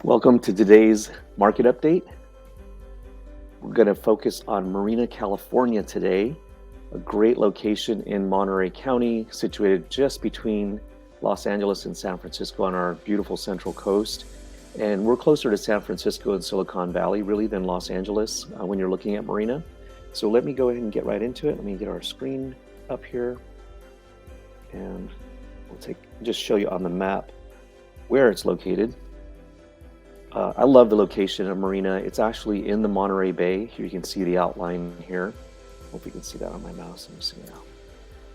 Welcome to today's market update. We're going to focus on Marina, California today, a great location in Monterey County, situated just between Los Angeles and San Francisco on our beautiful central coast. And we're closer to San Francisco and Silicon Valley, really, than Los Angeles when you're looking at Marina. So let me go ahead and get right into it. Let me get our screen up here. And we'll just show you on the map where it's located. I love the location of Marina. It's actually in the Monterey Bay. Here you can see the outline here. Hope you can see that on my mouse. Let me see now.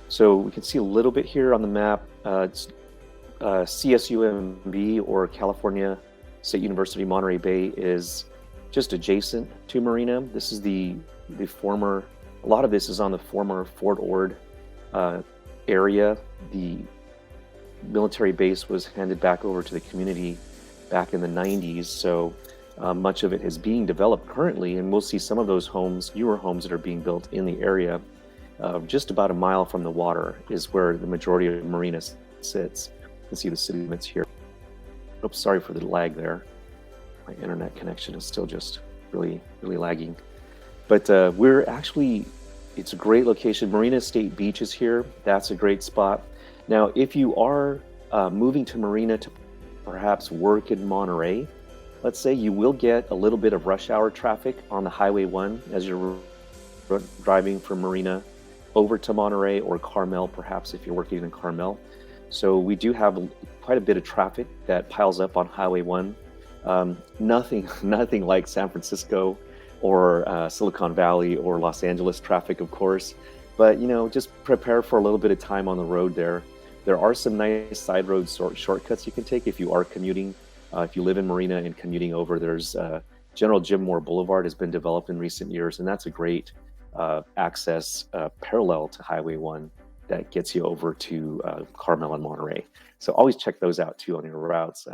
So we can see a little bit here on the map. It's CSUMB, or California State University Monterey Bay, is just adjacent to Marina. This is the former, a lot of this is on the former Fort Ord area. The military base was handed back over to the community back in the 90s, so much of it is being developed currently, and we'll see some of those homes, newer homes that are being built in the area. Just about a mile from the water is where the majority of Marina sits. You can see the city limits here. Oops, sorry for the lag there. My internet connection is still just really lagging. But it's a great location. Marina State Beach is here. That's a great spot. Now, if you are moving to Marina to perhaps work in Monterey, let's say, you will get a little bit of rush hour traffic on the Highway 1 as you're driving from Marina over to Monterey, or Carmel, perhaps if you're working in Carmel. So we do have quite a bit of traffic that piles up on Highway 1. Nothing like San Francisco or Silicon Valley or Los Angeles traffic, of course. But just prepare for a little bit of time on the road there. There are some nice side road shortcuts you can take if you are commuting. If you live in Marina and commuting over, there's General Jim Moore Boulevard has been developed in recent years, and that's a great access parallel to Highway 1 that gets you over to Carmel and Monterey. So always check those out too on your routes.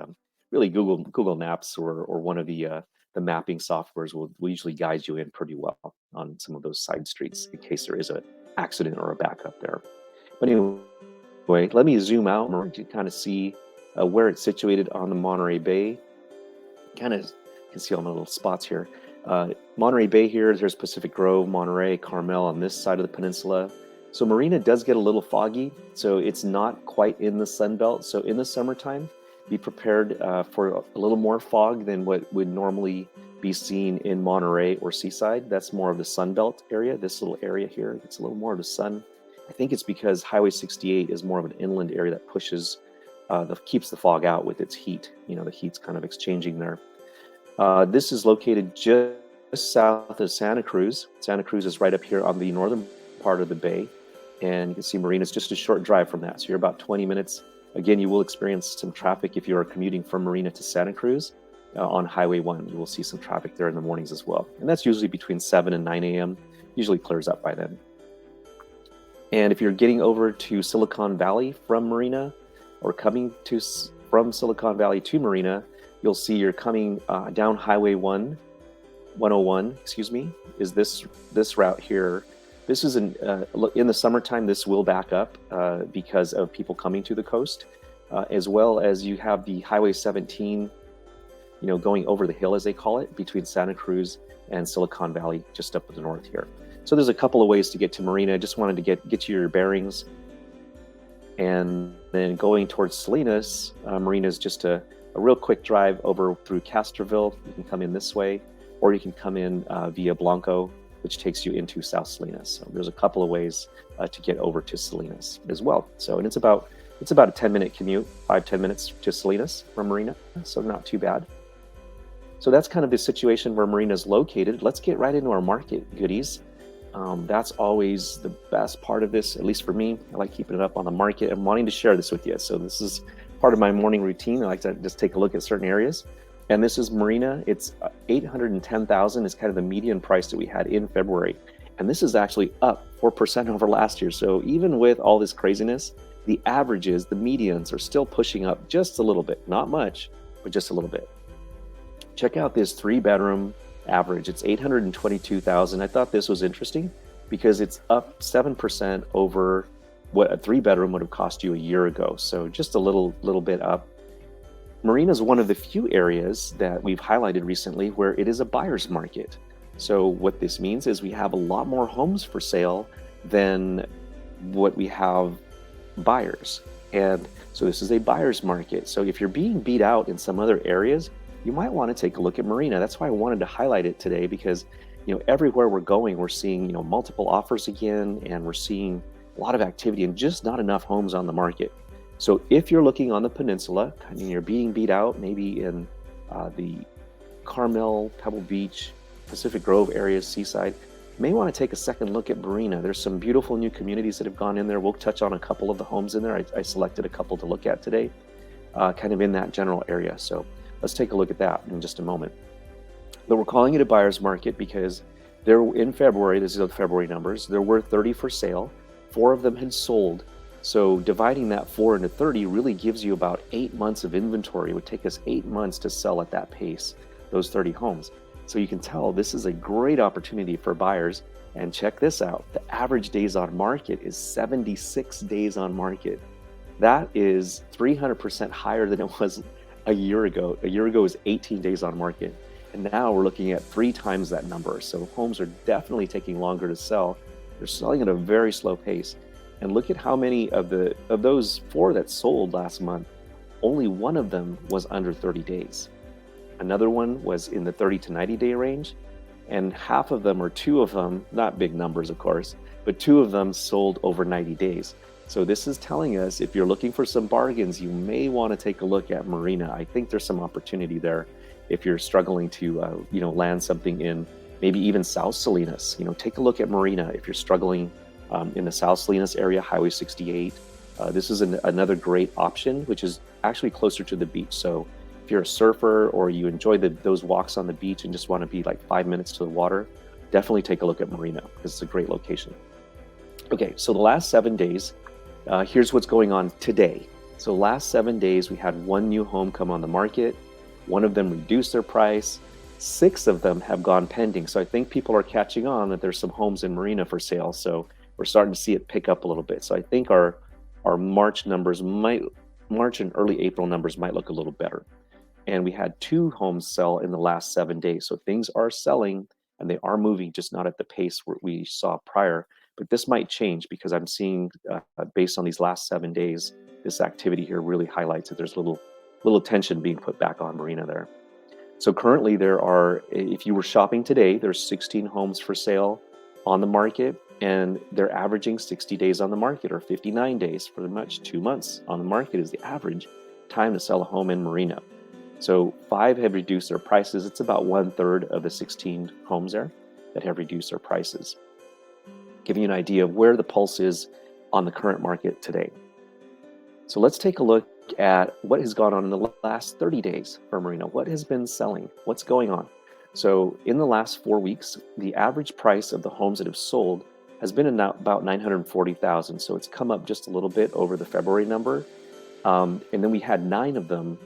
Really, Google Maps or one of the mapping softwares will usually guide you in pretty well on some of those side streets in case there is an accident or a backup there. But anyway, let me zoom out to kind of see where it's situated on the Monterey Bay. Kind of can see all my little spots here. Monterey Bay here, there's Pacific Grove, Monterey, Carmel on this side of the peninsula. So Marina does get a little foggy, so it's not quite in the sun belt. So in the summertime, be prepared for a little more fog than what would normally be seen in Monterey or Seaside. That's more of the sun belt area. This little area here, it's a little more of the sun. I think it's because Highway 68 is more of an inland area that pushes, keeps the fog out with its heat. The heat's kind of exchanging there. This is located just south of Santa Cruz. Santa Cruz is right up here on the northern part of the bay. And you can see Marina is just a short drive from that. So you're about 20 minutes. Again, you will experience some traffic if you are commuting from Marina to Santa Cruz on Highway 1. You will see some traffic there in the mornings as well. And that's usually between 7 and 9 a.m. Usually clears up by then. And if you're getting over to Silicon Valley from Marina, or coming from Silicon Valley to Marina, you'll see you're coming down Highway 101, is this route here. This is in the summertime, this will back up because of people coming to the coast, as well as you have the Highway 17, going over the hill, as they call it, between Santa Cruz and Silicon Valley, just up to the north here. So there's a couple of ways to get to Marina. I just wanted to get you your bearings. And then going towards Salinas, Marina is just a real quick drive over through Castroville. You can come in this way, or you can come in via Blanco, which takes you into South Salinas. So there's a couple of ways to get over to Salinas as well. So, and it's about a 10-minute commute, 5-10 minutes to Salinas from Marina, so not too bad. So that's kind of the situation where Marina is located. Let's get right into our market goodies. That's always the best part of this, at least for me. I like keeping it up on the market and wanting to share this with you. So this is part of my morning routine. I like to just take a look at certain areas. And this is Marina. It's $810,000 is kind of the median price that we had in February. And this is actually up 4% over last year. So even with all this craziness, the averages, the medians are still pushing up just a little bit. Not much, but just a little bit. Check out this 3-bedroom average. It's $822,000. I thought this was interesting because it's up 7% over what a 3-bedroom would have cost you a year ago. So just a little bit up. Marina is one of the few areas that we've highlighted recently where it is a buyer's market. So what this means is we have a lot more homes for sale than what we have buyers. And so this is a buyer's market. So if you're being beat out in some other areas, you might want to take a look at Marina. That's why I wanted to highlight it today, because everywhere we're going, we're seeing multiple offers again, and we're seeing a lot of activity and just not enough homes on the market. So if you're looking on the peninsula and you're being beat out, maybe in the Carmel, Pebble Beach, Pacific Grove areas, Seaside, you may want to take a second look at Marina. There's some beautiful new communities that have gone in there. We'll touch on a couple of the homes in there. I selected a couple to look at today, kind of in that general area. So let's take a look at that in just a moment. But we're calling it a buyer's market because there in February, this is the February numbers, there were 30 for sale. 4 of them had sold. So dividing that 4 into 30 really gives you about 8 months of inventory. It would take us 8 months to sell at that pace, those 30 homes. So you can tell this is a great opportunity for buyers. And check this out. The average days on market is 76 days on market. That is 300% higher than it was a year ago. A year ago it was 18 days on market. And now we're looking at 3 times that number. So homes are definitely taking longer to sell. They're selling at a very slow pace. And look at how many of those 4 that sold last month, only 1 of them was under 30 days. Another one was in the 30 to 90 day range, and half of them, or 2 of them, not big numbers of course, but 2 of them sold over 90 days. So this is telling us if you're looking for some bargains, you may want to take a look at Marina. I think there's some opportunity there if you're struggling to land something in maybe even South Salinas. Take a look at Marina if you're struggling in the South Salinas area, Highway 68. This is another great option, which is actually closer to the beach. So if you're a surfer or you enjoy those walks on the beach and just want to be like 5 minutes to the water, definitely take a look at Marina because it's a great location. Okay, so the last 7 days, here's what's going on today. So last 7 days, we had 1 new home come on the market. 1 of them reduced their price. 6 of them have gone pending. So I think people are catching on that there's some homes in Marina for sale. So we're starting to see it pick up a little bit. So I think our March numbers March and early April numbers might look a little better. And we had 2 homes sell in the last 7 days. So things are selling and they are moving, just not at the pace we saw prior. But this might change because I'm seeing, based on these last 7 days, this activity here really highlights that there's little attention being put back on Marina there. So currently there are, if you were shopping today, there's 16 homes for sale on the market, and they're averaging 60 days on the market, or 59 days, pretty much 2 months on the market is the average time to sell a home in Marina. So 5 have reduced their prices. It's about 1/3 of the 16 homes there that have reduced their prices. Giving you an idea of where the pulse is on the current market today. So let's take a look at what has gone on in the last 30 days for Marina. What has been selling? What's going on? So in the last 4 weeks, the average price of the homes that have sold has been about $940,000. So it's come up just a little bit over the February number. And then we had 9 of them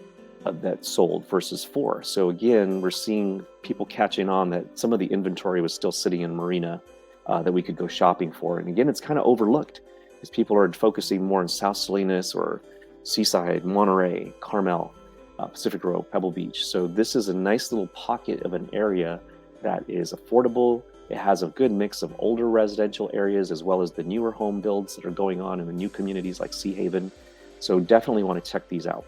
that sold versus 4. So again, we're seeing people catching on that some of the inventory was still sitting in Marina that we could go shopping for. And again, it's kind of overlooked because people are focusing more on South Salinas or Seaside, Monterey, Carmel, Pacific Grove, Pebble Beach. So this is a nice little pocket of an area that is affordable. It has a good mix of older residential areas as well as the newer home builds that are going on in the new communities like Sea Haven. So definitely want to check these out.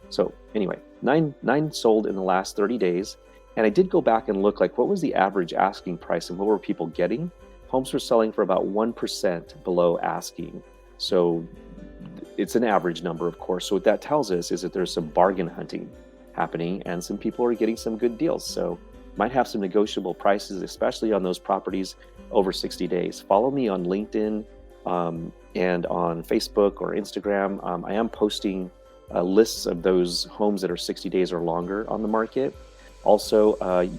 So anyway, nine sold in the last 30 days. And I did go back and look like what was the average asking price and what were people getting? Homes were selling for about 1% below asking. So it's an average number, of course. So what that tells us is that there's some bargain hunting happening and some people are getting some good deals. So might have some negotiable prices, especially on those properties over 60 days. Follow me on LinkedIn and on Facebook or Instagram. I am posting lists of those homes that are 60 days or longer on the market. Also,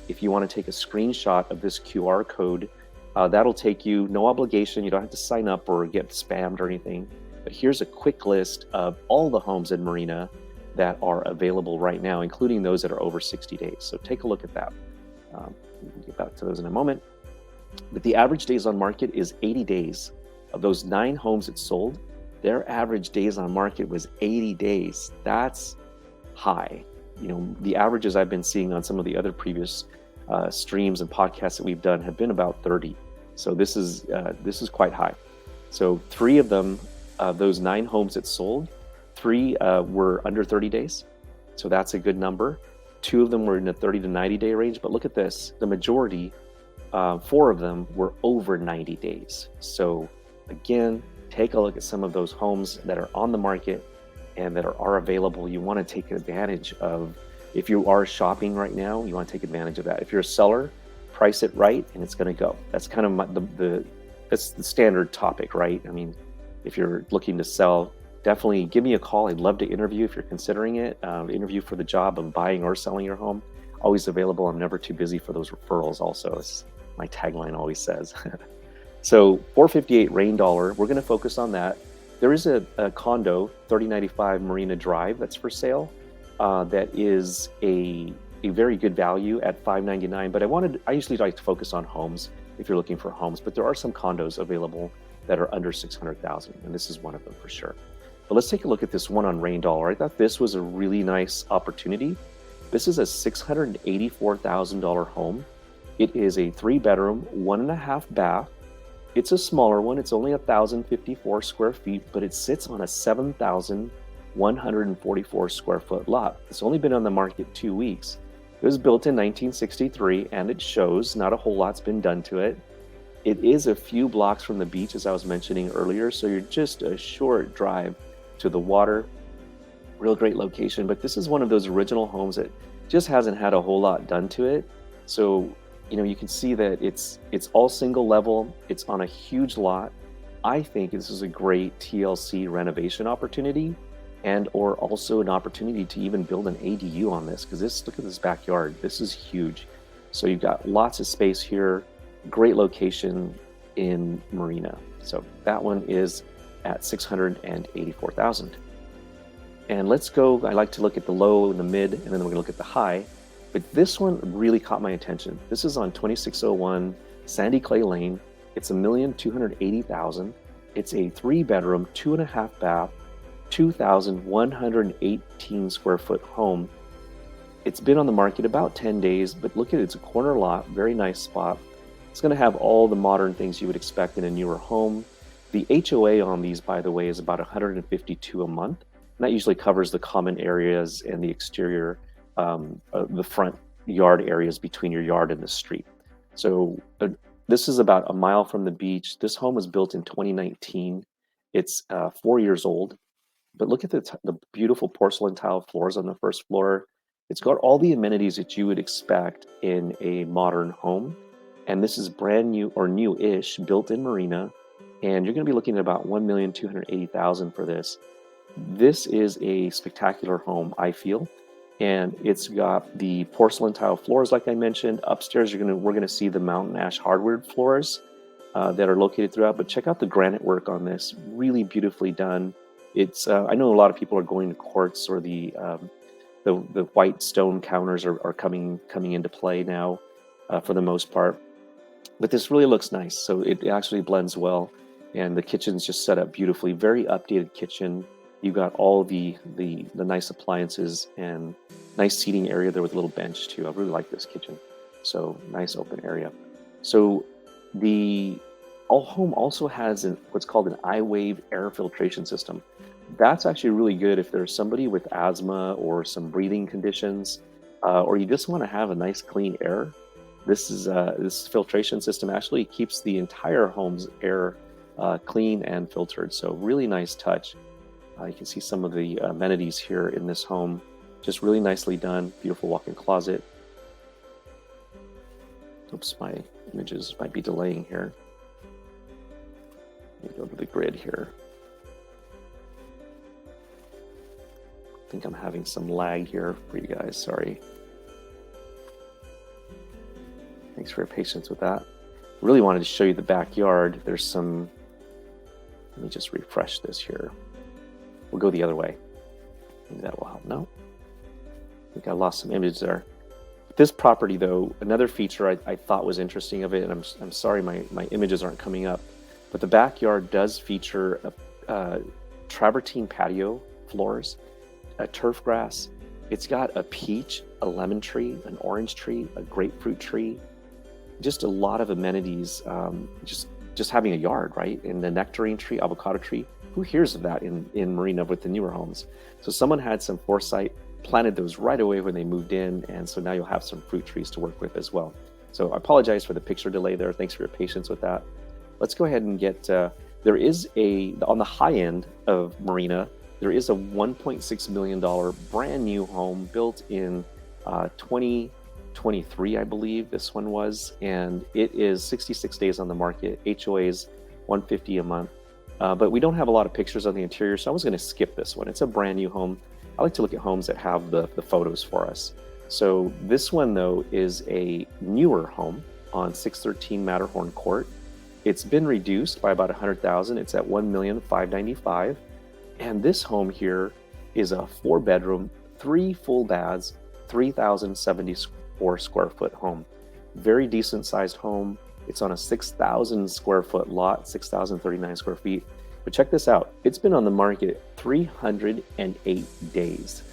if you want to take a screenshot of this QR code, that'll take you, no obligation. You don't have to sign up or get spammed or anything. But here's a quick list of all the homes in Marina that are available right now, including those that are over 60 days. So take a look at that. We'll get back to those in a moment. But the average days on market is 80 days. Of those 9 homes that sold, their average days on market was 80 days. That's high. the averages I've been seeing on some of the other previous streams and podcasts that we've done have been about 30. So this is quite high. So 3 of them, those 9 homes that sold, 3 were under 30 days. So that's a good number. 2 of them were in the 30 to 90 day range. But look at this, the majority, 4 of them were over 90 days. So again, take a look at some of those homes that are on the market and that are available. You want to take advantage of, if you are shopping right now, you want to take advantage of that. If you're a seller, price it right and it's going to go. That's kind of that's the standard topic, right? I mean, if you're looking to sell, definitely give me a call. I'd love to interview if you're considering it. Interview for the job of buying or selling your home. Always available. I'm never too busy for those referrals also, as my tagline always says. So 458 Rain Dollar, we're going to focus on that. There is a condo, 3095 Marina Drive, that's for sale. That is a very good value at $599. But I usually like to focus on homes if you're looking for homes. But there are some condos available that are under $600,000, and this is one of them for sure. But let's take a look at this one on Rain Dollar. I thought this was a really nice opportunity. This is a $684,000 home. It is a 3-bedroom, 1.5 bath. It's a smaller one. It's only 1,054 square feet, but it sits on a 7,144 square foot lot. It's only been on the market 2 weeks. It was built in 1963, and it shows not a whole lot's been done to it. It is a few blocks from the beach, as I was mentioning earlier, so you're just a short drive to the water. Real great location, but this is one of those original homes that just hasn't had a whole lot done to it. So you can see that it's all single level. It's on a huge lot. I think this is a great TLC renovation opportunity, and or also an opportunity to even build an ADU on this, because look at this backyard. This is huge. So you've got lots of space here. Great location in Marina. So that one is at $684,000. And let's go. I like to look at the low and the mid, and then we're going to look at the high. But this one really caught my attention. This is on 2601 Sandy Clay Lane. It's $1,280,000. It's a 3-bedroom, 2.5 bath, 2,118 square foot home. It's been on the market about 10 days, but look at it. It's a corner lot, very nice spot. It's going to have all the modern things you would expect in a newer home. The HOA on these, by the way, is about $152 a month. And that usually covers the common areas and the exterior, the front yard areas between your yard and the street. So this is about a mile from the beach. This home was built in 2019. It's 4 years old. But look at the beautiful porcelain tile floors on the first floor. It's got all the amenities that you would expect in a modern home. And this is brand new or new-ish, built in Marina. And you're going to be looking at about $1,280,000 for this. This is a spectacular home, I feel. And it's got the porcelain tile floors, like I mentioned. Upstairs, we're going to see the mountain ash hardwood floors that are located throughout. But check out the granite work on this. Really beautifully done. It's I know a lot of people are going to quartz, or the white stone counters are coming into play now for the most part. But this really looks nice. So it actually blends well. And the kitchen's just set up beautifully. Very updated kitchen. You've got all the nice appliances and nice seating area there with a little bench too. I really like this kitchen. So nice open area. So the home also has what's called an I-Wave air filtration system. That's actually really good if there's somebody with asthma or some breathing conditions, or you just want to have a nice clean air. This filtration system actually keeps the entire home's air clean and filtered. So really nice touch. You can see some of the amenities here in this home. Just really nicely done. Beautiful walk-in closet. Oops, my images might be delaying here. Let me go to the grid here. I think I'm having some lag here for you guys. Sorry. Thanks for your patience with that. Really wanted to show you the backyard. There's some, let me just refresh this here. We'll go the other way. Maybe that will help. No, I think I lost some image there. This property, though, another feature I thought was interesting of it, and I'm sorry my images aren't coming up, but the backyard does feature travertine patio floors, turf grass, It's got a peach, a lemon tree, an orange tree, a grapefruit tree, just a lot of amenities. Just having a yard, right? And the nectarine tree, avocado tree. Who hears of that in Marina with the newer homes? So someone had some foresight, planted those right away when they moved in, and so now you'll have some fruit trees to work with as well. So I apologize for the picture delay there. Thanks for your patience with that. Let's go ahead and get, there is on the high end of Marina, there is a $1.6 million brand new home built in 2023, I believe this one was, and it is 66 days on the market. HOA's $150 a month. But we don't have a lot of pictures on the interior, so I was going to skip this one. It's a brand new home. I like to look at homes that have the photos for us. So this one, though, is a newer home on 613 Matterhorn Court. It's been reduced by about $100,000. It's at $1,595,000. And this home here is a 4-bedroom, 3 full baths, 3,074 square foot home. Very decent sized home. It's on a 6,000 square foot lot, 6,039 square feet. But check this out. It's been on the market 308 days.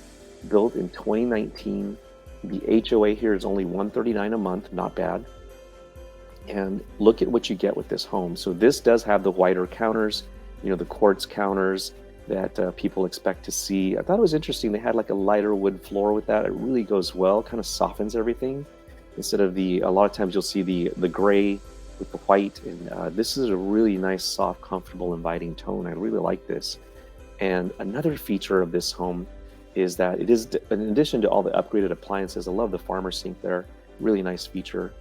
Built in 2019. The HOA here is only $139 a month, not bad. And look at what you get with this home. So this does have the whiter counters, the quartz counters that people expect to see. I thought it was interesting. They had like a lighter wood floor with that. It really goes well, kind of softens everything. Instead of a lot of times you'll see the gray with the white, and this is a really nice, soft, comfortable, inviting tone. I really like this. And another feature of this home is that it is, in addition to all the upgraded appliances, I love the farmer sink there, really nice feature.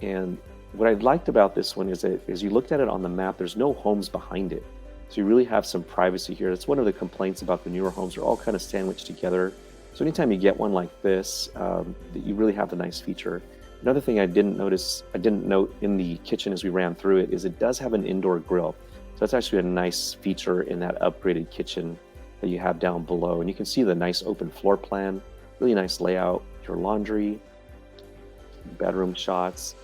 And what I liked about this one is that as you looked at it on the map, there's no homes behind it. So you really have some privacy here. That's one of the complaints about the newer homes. They're all kind of sandwiched together. So anytime you get one like this, you really have a nice feature. Another thing I didn't note in the kitchen as we ran through it is it does have an indoor grill. So that's actually a nice feature in that upgraded kitchen that you have down below. And you can see the nice open floor plan, really nice layout, your laundry, bedroom shots.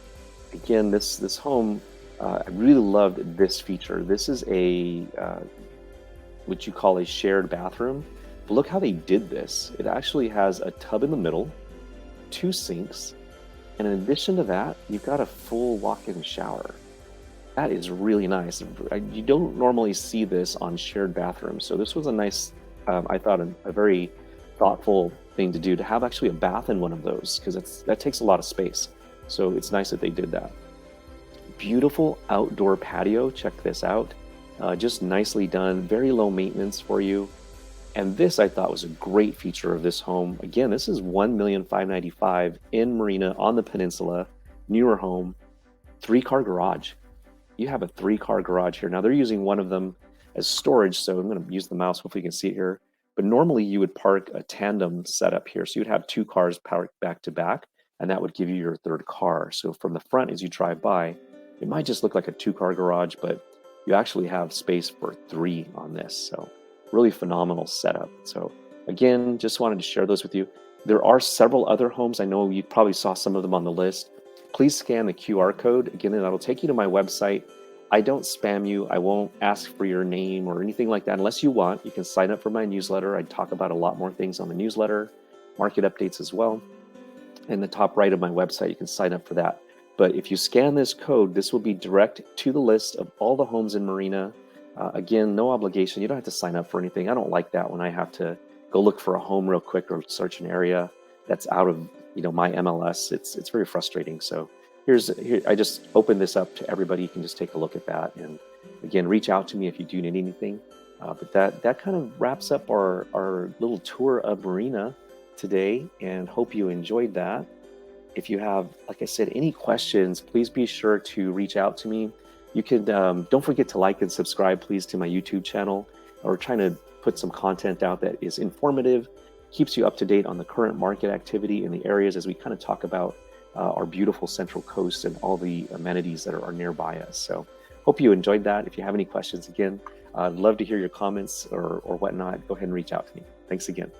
Again, this home, I really loved this feature. This is what you call a shared bathroom. But look how they did this. It actually has a tub in the middle, 2 sinks, and in addition to that, you've got a full walk-in shower. That is really nice. You don't normally see this on shared bathrooms. So this was a nice, I thought, a very thoughtful thing to do, to have actually a bath in one of those, because that takes a lot of space. So it's nice that they did that. Beautiful outdoor patio. Check this out. Just nicely done. Very low maintenance for you. And this, I thought, was a great feature of this home. Again, this is $1,595,000 in Marina on the peninsula, newer home, 3-car garage. You have a 3-car garage here. Now they're using one of them as storage, so I'm going to use the mouse. Hopefully you can see it here. But normally you would park a tandem setup here. So you'd have 2 cars parked back to back, and that would give you your 3rd car. So from the front, as you drive by, it might just look like a 2-car garage, but you actually have space for 3 on this. So really phenomenal setup. So again, just wanted to share those with you. There are several other homes. I know you probably saw some of them on the list. Please scan the QR code. Again, that'll take you to my website. I don't spam you. I won't ask for your name or anything like that unless you want. You can sign up for my newsletter. I talk about a lot more things on the newsletter, market updates as well. In the top right of my website, you can sign up for that. But if you scan this code, this will be direct to the list of all the homes in Marina. Again, no obligation. You don't have to sign up for anything. I don't like that when I have to go look for a home real quick or search an area that's out of my MLS. It's very frustrating. So here I just opened this up to everybody. You can just take a look at that, and again, reach out to me if you do need anything. But that kind of wraps up our little tour of Marina today, and hope you enjoyed that. If you have, like I said, any questions, please be sure to reach out to me. You can, don't forget to like and subscribe, please, to my YouTube channel. We're trying to put some content out that is informative, keeps you up to date on the current market activity in the areas as we kind of talk about our beautiful Central Coast and all the amenities that are nearby us. So hope you enjoyed that. If you have any questions, again, I'd love to hear your comments or whatnot. Go ahead and reach out to me. Thanks again.